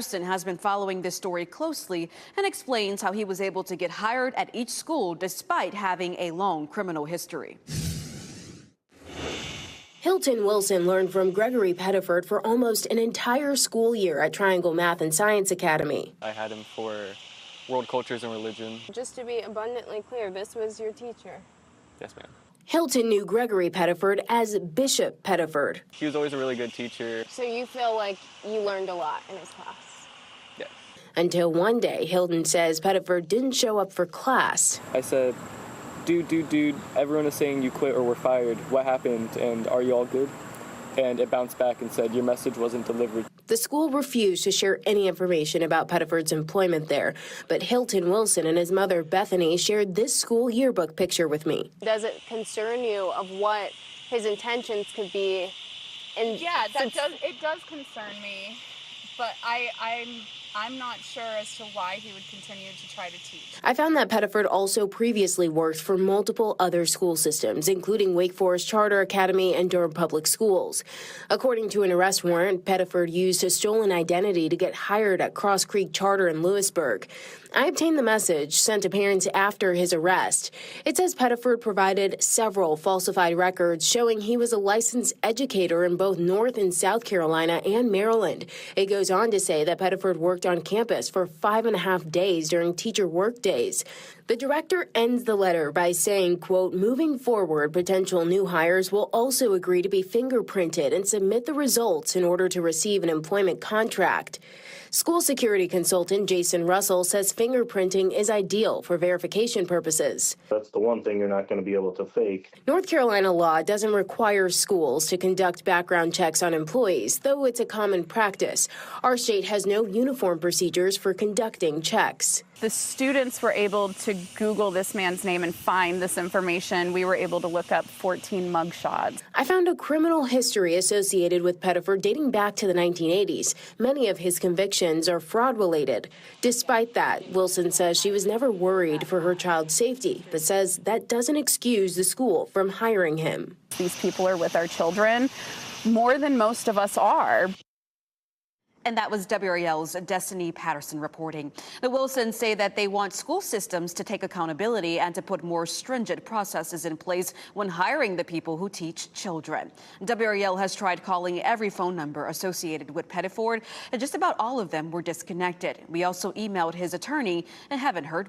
Hilton has been following this story closely and explains how he was able to get hired at each school despite having a long criminal history. Hilton Wilson learned from Gregory Pettiford for almost an entire school year at Triangle Math and Science Academy. I had him for world cultures and religion. Just to be abundantly clear, this was your teacher? Yes, ma'am. Hilton knew Gregory Pettiford as Bishop Pettiford. He was always a really good teacher. So you feel like you learned a lot in his class? Yes. Until one day, Hilton says Pettiford didn't show up for class. I said, dude, everyone is saying you quit or we're fired. What happened and are you all good? And it bounced back and said your message wasn't delivered. The school refused to share any information about Pettiford's employment there, but Hilton Wilson and his mother Bethany shared this school yearbook picture with me. Does it concern you of what his intentions could be? Yeah, it does concern me, but I'm not sure as to why he would continue to try to teach. I found that Pettiford also previously worked for multiple other school systems, including Wake Forest Charter Academy and Durham Public Schools. According to an arrest warrant, Pettiford used a stolen identity to get hired at Cross Creek Charter in Lewisburg. I obtained the message sent to parents after his arrest. It says Pettiford provided several falsified records showing he was a licensed educator in both North and South Carolina and Maryland. It goes on to say that Pettiford worked on campus for 5.5 days during teacher work days. The director ends the letter by saying, quote, moving forward, potential new hires will also agree to be fingerprinted and submit the results in order to receive an employment contract. School security consultant Jason Russell says fingerprinting is ideal for verification purposes. That's the one thing you're not going to be able to fake. North Carolina law doesn't require schools to conduct background checks on employees, though it's a common practice. Our state has no uniform procedures for conducting checks. The students were able to Google this man's name and find this information. We were able to look up 14 mugshots. I found a criminal history associated with Pettiford dating back to the 1980s. Many of his convictions are fraud-related. Despite that, Wilson says she was never worried for her child's safety, but says that doesn't excuse the school from hiring him. These people are with our children more than most of us are. And that was WRL's Destiny Patterson reporting. The Wilsons say that they want school systems to take accountability and to put more stringent processes in place when hiring the people who teach children. WRL has tried calling every phone number associated with Pettiford, and just about all of them were disconnected. We also emailed his attorney and haven't heard